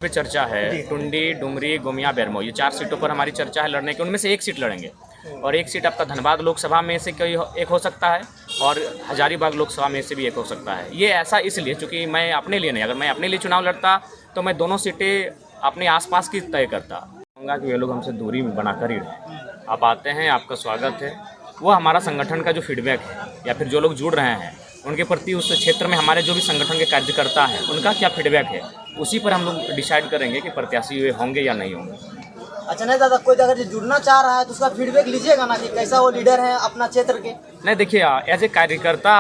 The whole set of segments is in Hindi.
पे चर्चा है टुंडी, डुमरी, गोमिया, बेरमो, ये 4 सीटों पर हमारी चर्चा है लड़ने की। उनमें से एक सीट लड़ेंगे और एक सीट आपका धनबाद लोकसभा में से कोई एक हो सकता है और हजारीबाग लोकसभा में से भी एक हो सकता है। ये ऐसा इसलिए क्योंकि मैं अपने लिए नहीं, अगर मैं अपने लिए चुनाव लड़ता तो मैं दोनों सीटें अपने आसपास की तय करता। कहूँगा कि वे लोग हमसे दूरी बनाकर ही रहें। आप आते हैं, आपका स्वागत है। वो हमारा संगठन का जो फीडबैक है या फिर जो लोग जुड़ रहे हैं उनके प्रति उस क्षेत्र में हमारे जो भी संगठन के कार्यकर्ता हैं उनका क्या फीडबैक है, उसी पर हम लोग डिसाइड करेंगे कि प्रत्याशी वे होंगे या नहीं होंगे। अच्छा नहीं दादा, कोई अगर जुड़ना चाह रहा है तो उसका फीडबैक लीजिएगा ना कि कैसा वो लीडर है अपना क्षेत्र के। नहीं, देखिए, एज ए कार्यकर्ता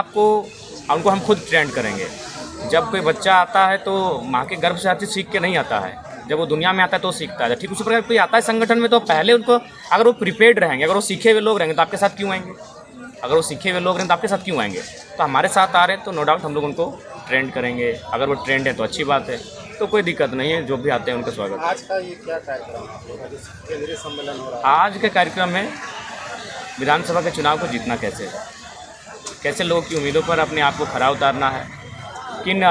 उनको हम खुद ट्रेंड करेंगे। जब कोई बच्चा आता है तो माँ के गर्भ से हर चीज़ सीख के नहीं आता है, जब वो दुनिया में आता है तो सीखता है। ठीक उसी प्रकार कोई आता है संगठन में तो पहले उनको, अगर वो प्रिपेयर्ड रहेंगे, अगर वो सीखे हुए लोग रहेंगे तो आपके साथ क्यों आएंगे? अगर वो सीखे हुए लोग रहेंगे तो आपके साथ क्यों आएंगे? तो हमारे साथ आ रहे हैं तो नो डाउट हम लोग उनको ट्रेंड करेंगे। अगर वो ट्रेंड है तो अच्छी बात है, तो कोई दिक्कत नहीं है, जो भी आते हैं उनका स्वागत। आज का ये क्या कार्यक्रम है? केंद्रीय सम्मेलन हो रहा है। आज का कार्यक्रम है विधानसभा के चुनाव को जीतना कैसे है, कैसे लोगों की उम्मीदों पर अपने आप को खरा उतारना है, किन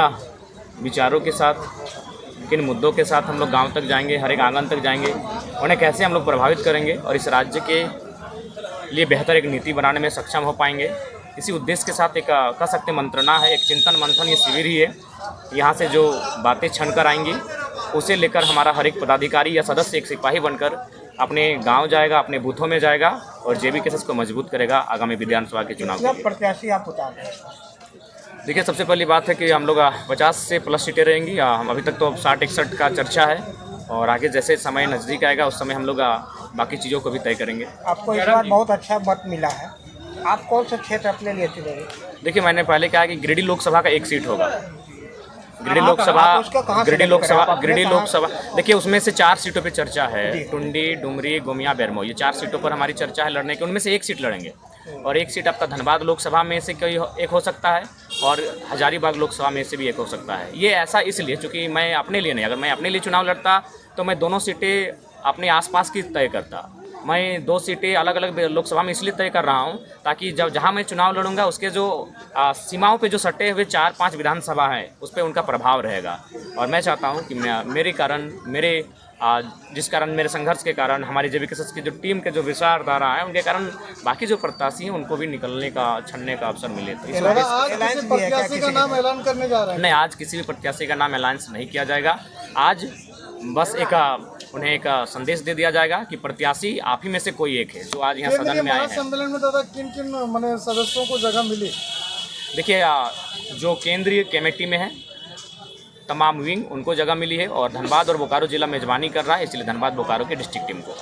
विचारों के साथ, किन मुद्दों के साथ हम लोग गांव तक जाएंगे, हर एक आंगन तक जाएंगे, उन्हें कैसे हम लोग प्रभावित करेंगे और इस राज्य के लिए बेहतर एक नीति बनाने में सक्षम हो पाएंगे। इसी उद्देश्य के साथ एक कह सकते मंत्रणा है, एक चिंतन मंथन ये शिविर ही है। यहाँ से जो बातें छन कर आएंगी उसे लेकर हमारा हर एक पदाधिकारी या सदस्य एक सिपाही बनकर अपने गांव जाएगा, अपने बूथों में जाएगा और जेबी केसेस को मजबूत करेगा आगामी विधानसभा के चुनाव के लिए। प्रत्याशी आप उतार रहे हैं? देखिए, सबसे पहली बात है कि हम लोग 50 से प्लस सीटें रहेंगी। हम अभी तक तो 60-61 का चर्चा है और आगे जैसे समय नज़दीक आएगा उस समय हम लोग बाकी चीज़ों को भी तय करेंगे। आपको इस बार बहुत अच्छा मत मिला है, आप कौन सा क्षेत्र अपने लिए चुनेंगे? देखिए, मैंने पहले कहा कि गिरिडीह लोकसभा का एक सीट होगा। गिरिडीह लोकसभा देखिए, उसमें से 4 सीटों पे चर्चा है, टुंडी, डुमरी, गोमिया, बेरमो, ये 4 सीटों पर हमारी चर्चा है लड़ने की। उनमें से एक सीट लड़ेंगे और एक सीट आपका धनबाद लोकसभा में से कोई एक हो सकता है और हजारीबाग लोकसभा में से भी एक हो सकता है। ये ऐसा इसलिए क्योंकि मैं अपने लिए नहीं, अगर मैं अपने लिए चुनाव लड़ता तो मैं दोनों सीटें अपने आसपास की तय करता। मैं 2 सीटें अलग अलग लोकसभा में इसलिए तय कर रहा हूं ताकि जब जहां मैं चुनाव लड़ूंगा उसके जो सीमाओं पे जो सटे हुए 4-5 विधानसभा हैं उस पर उनका प्रभाव रहेगा। और मैं चाहता हूं कि जिस कारण मेरे संघर्ष के कारण हमारी जेबी केसेस की जो टीम के जो विचारधारा है उनके कारण बाकी जो प्रत्याशी हैं उनको भी निकलने का, छनने का अवसर मिले। तो आज किसी प्रत्याशी का नाम ऐलान करने जा रहे हैं? नहीं, आज किसी भी प्रत्याशी का नाम ऐलान नहीं किया जाएगा। आज बस उन्हें एक संदेश दे दिया जाएगा कि प्रत्याशी आप ही में से कोई एक है जो आज यहाँ सदन में आए हैं। सम्मेलन में दादा किन किन माने सदस्यों को जगह मिली? देखिए, जो केंद्रीय कमेटी में है तमाम विंग उनको जगह मिली है और धनबाद और बोकारो जिला मेजबानी कर रहा है, इसलिए धनबाद बोकारो की डिस्ट्रिक्ट टीम को।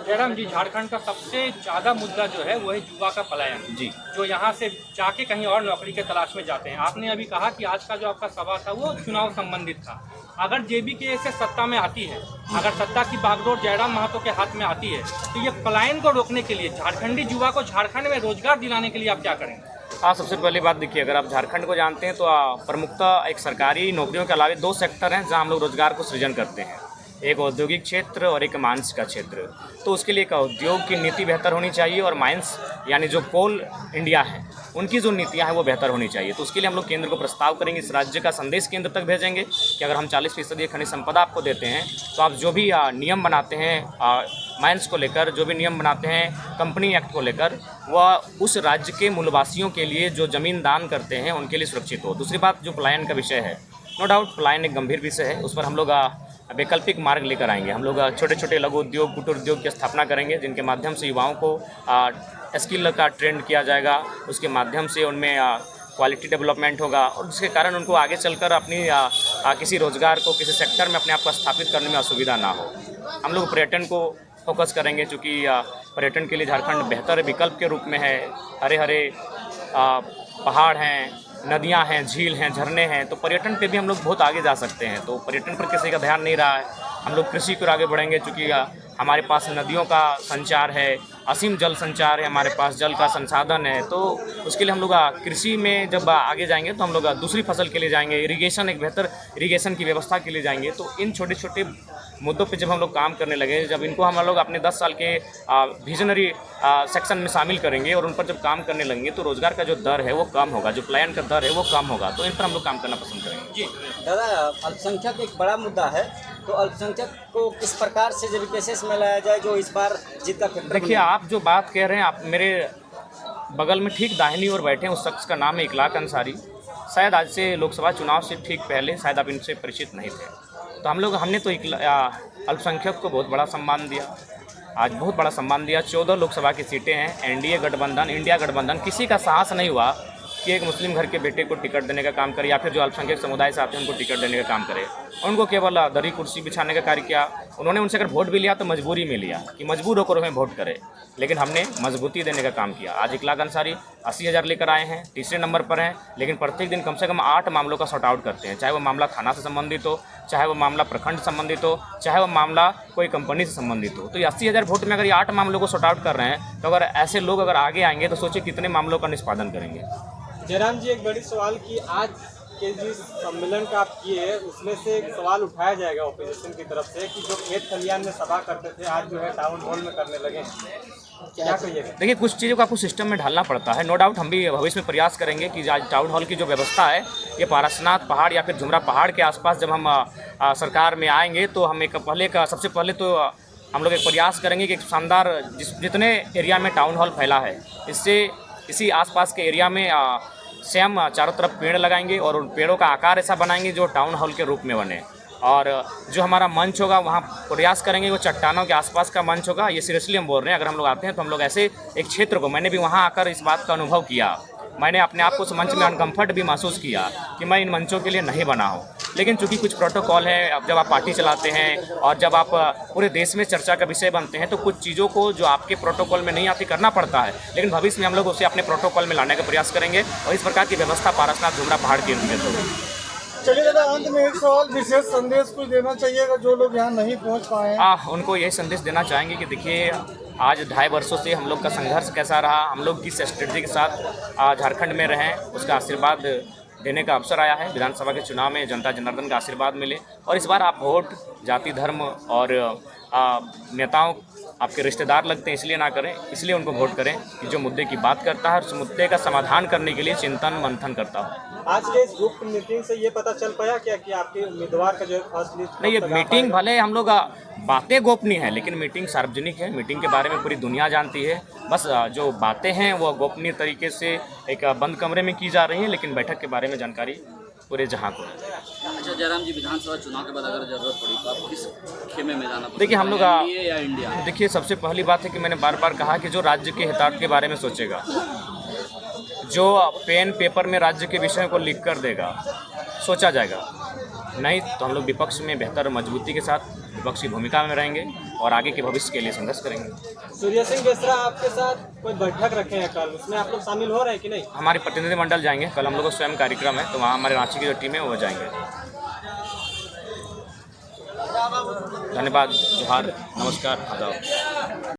जयराम जी, झारखंड का सबसे ज़्यादा मुद्दा जो है वो है युवा का पलायन जी, जो यहाँ से जाके कहीं और नौकरी के तलाश में जाते हैं। आपने अभी कहा कि आज का जो आपका सभा था वो चुनाव संबंधित था। अगर जेबी के से सत्ता में आती है, अगर सत्ता की बागडोर जयराम महतो के हाथ में आती है तो ये पलायन को रोकने के लिए, झारखंडी युवा को झारखंड में रोजगार दिलाने के लिए आप क्या करेंगे? सबसे पहली बात देखिए, अगर आप झारखंड को जानते हैं तो प्रमुखतः एक सरकारी नौकरियों के अलावा 2 सेक्टर हैं जहां हम लोग रोजगार को सृजन करते हैं, एक औद्योगिक क्षेत्र और एक माइंस का क्षेत्र। तो उसके लिए एक उद्योग की नीति बेहतर होनी चाहिए और माइंस यानी जो कोल इंडिया है उनकी जो नीतियां हैं वो बेहतर होनी चाहिए। तो उसके लिए हम लोग केंद्र को प्रस्ताव करेंगे, इस राज्य का संदेश केंद्र तक भेजेंगे कि अगर हम 40% खनिज संपदा आपको देते हैं तो आप जो भी नियम बनाते हैं माइंस को लेकर, जो भी नियम बनाते हैं कंपनी एक्ट को लेकर, वह उस राज्य के मूलवासियों के लिए जो ज़मीन दान करते हैं उनके लिए सुरक्षित हो। दूसरी बात, जो पलायन का विषय है, नो डाउट पलायन एक गंभीर विषय है, उस पर हम लोग वैकल्पिक मार्ग लेकर आएंगे। हम लोग छोटे छोटे लघु उद्योग, कुटीर उद्योग की स्थापना करेंगे जिनके माध्यम से युवाओं को स्किल का ट्रेंड किया जाएगा, उसके माध्यम से उनमें क्वालिटी डेवलपमेंट होगा और जिसके कारण उनको आगे चलकर अपनी किसी रोज़गार को, किसी सेक्टर में अपने आप को स्थापित करने में असुविधा ना हो। हम लोग पर्यटन को फोकस करेंगे क्योंकि पर्यटन के लिए झारखंड बेहतर विकल्प के रूप में है। हरे हरे पहाड़ हैं, नदियां हैं, झील हैं, झरने हैं, तो पर्यटन पे भी हम लोग बहुत आगे जा सकते हैं। तो पर्यटन पर किसी का ध्यान नहीं रहा है। हम लोग कृषि को आगे बढ़ेंगे क्योंकि हमारे पास नदियों का संचार है, असीम जल संचार है, हमारे पास जल का संसाधन है। तो उसके लिए हम लोग कृषि में जब आगे जाएंगे तो हम लोग दूसरी फसल के लिए जाएंगे, इरिगेशन, एक बेहतर इरिगेशन की व्यवस्था के लिए जाएंगे। तो इन छोटे छोटे मुद्दों पे जब हम लोग काम करने लगे, जब इनको हम लोग अपने 10 साल के विजनरी सेक्शन में शामिल करेंगे और उन पर जब काम करने लगेंगे तो रोज़गार का जो दर है वो कम होगा, जो पलायन का दर है वो कम होगा। तो इन पर हम लोग काम करना पसंद करेंगे। जी दादा, अल्पसंख्यक एक बड़ा मुद्दा है। तो अल्पसंख्यक को किस प्रकार से जब केसेस में लाया जाए जो इस बार जीत का फैक्टर देखिए, आप जो बात कह रहे हैं, आप मेरे बगल में ठीक दाहिनी ओर बैठे हैं, उस शख्स का नाम है इखलाक अंसारी। शायद आज से लोकसभा चुनाव से ठीक पहले शायद आप इनसे परिचित नहीं थे। तो हमने तो अल्पसंख्यक को बहुत बड़ा सम्मान दिया, आज बहुत बड़ा सम्मान दिया। 14 लोकसभा की सीटें हैं। इंडिया गठबंधन किसी का साहस नहीं हुआ कि एक मुस्लिम घर के बेटे को टिकट देने का काम करे या फिर जो अल्पसंख्यक समुदाय से आते हैं उनको टिकट देने का काम करे। उनको केवल दरी कुर्सी बिछाने का कार्य किया। उन्होंने उनसे अगर वोट भी लिया तो मजबूरी में लिया कि मजबूर होकर हमें वोट करे, लेकिन हमने मजबूती देने का काम किया। आज इखलाक अंसारी 80,000 लेकर आए हैं, तीसरे नंबर पर हैं, लेकिन प्रत्येक दिन कम से कम 8 मामलों का सॉर्ट आउट करते हैं, चाहे वो मामला थाना से संबंधित हो, चाहे वो मामला प्रखंड संबंधित हो, चाहे वो मामला कोई कंपनी से संबंधित हो। तो ये 80,000 वोट में अगर ये 8 मामलों को सॉर्ट आउट कर रहे हैं, तो अगर ऐसे लोग अगर आगे आएंगे तो सोचिए कितने मामलों का निष्पादन करेंगे। जयराम जी, एक बड़ी सवाल कि आज के जिस सम्मेलन का आप किए उसमें से एक सवाल उठाया जाएगा ऑपोजिशन की तरफ से कि जो खेत खलियान में सभा करते थे आज जो है टाउन हॉल में करने लगे, क्या कहिएगा? देखिए, कुछ चीज़ों को आपको सिस्टम में ढालना पड़ता है। नो डाउट हम भी भविष्य में प्रयास करेंगे कि आज टाउन हॉल की जो व्यवस्था है, ये पारसनाथ पहाड़ या फिर झुमरा पहाड़ के आसपास जब हम सरकार में आएंगे तो हम सबसे पहले तो हम लोग एक प्रयास करेंगे कि एक शानदार जितने एरिया में टाउन हॉल फैला है, इसी आसपास के एरिया में से हम चारों तरफ पेड़ लगाएंगे और उन पेड़ों का आकार ऐसा बनाएंगे जो टाउन हॉल के रूप में बने। और जो हमारा मंच होगा वहाँ प्रयास करेंगे वो चट्टानों के आसपास का मंच होगा। ये सीरियसली हम बोल रहे हैं, अगर हम लोग आते हैं तो हम लोग ऐसे एक क्षेत्र को, मैंने भी वहाँ आकर इस बात का अनुभव किया, मैंने अपने आप को उस मंच में अनकम्फर्ट भी महसूस किया कि मैं इन मंचों के लिए नहीं बना हूँ। लेकिन चूंकि कुछ प्रोटोकॉल है, अब जब आप पार्टी चलाते हैं और जब आप पूरे देश में चर्चा का विषय बनते हैं तो कुछ चीज़ों को जो आपके प्रोटोकॉल में नहीं आती करना पड़ता है, लेकिन भविष्य में हम लोग उसे अपने प्रोटोकॉल में लाने का प्रयास करेंगे और इस प्रकार की व्यवस्था पारसनाथ झुमरा पहाड़ के अंतर्गत होगी। चलिए दादा, अंत में एक सवाल, विशेष संदेश कुछ देना चाहिएगा जो लोग यहाँ नहीं पहुँच पाए हैं? उनको यही संदेश देना चाहेंगे कि देखिए, आज 2.5 वर्षों से हम लोग का संघर्ष कैसा रहा, हम लोग किस स्ट्रेटजी के साथ झारखंड में रहें, उसका आशीर्वाद देने का अवसर आया है। विधानसभा के चुनाव में जनता जनार्दन का आशीर्वाद मिले और इस बार आप वोट जाति धर्म और नेताओं आपके रिश्तेदार लगते हैं इसलिए ना करें, इसलिए उनको वोट करें कि जो मुद्दे की बात करता है उस मुद्दे का समाधान करने के लिए चिंतन मंथन करता है। आज के इस गुप्त मीटिंग से ये पता चल पाया क्या कि आपके उम्मीदवार का जो है फर्स्ट लिस्ट? नहीं, ये मीटिंग भले हम लोग बातें गोपनीय है, लेकिन मीटिंग सार्वजनिक है। मीटिंग के बारे में पूरी दुनिया जानती है। बस जो बातें हैं वो गोपनीय तरीके से एक बंद कमरे में की जा रही हैं, लेकिन बैठक के बारे में जानकारी पूरे जहां को है। अच्छा जयराम जी, विधानसभा चुनाव के बाद अगर जरूरत पड़ी तो आप किस खेमे में जाना? देखिए, हम लोग या इंडिया? देखिए, सबसे पहली बात है कि मैंने बार बार कहा कि जो राज्य के हितार्थ के बारे में सोचेगा, जो पेन पेपर में राज्य के विषयों को लिख कर देगा, सोचा जाएगा। नहीं तो हम लोग विपक्ष में बेहतर मजबूती के साथ विपक्षी भूमिका में रहेंगे और आगे के भविष्य के लिए संघर्ष करेंगे। सूर्य सिंह बेसरा आपके साथ कोई बैठक रखे हैं कल, उसमें आप लोग शामिल हो रहे हैं कि नहीं? हमारे प्रतिनिधिमंडल जाएंगे कल, हम लोग का स्वयं कार्यक्रम है, तो वहाँ हमारे रांची की जो टीम है वो जाएंगे। धन्यवाद, जोहार, नमस्कार, आदाब।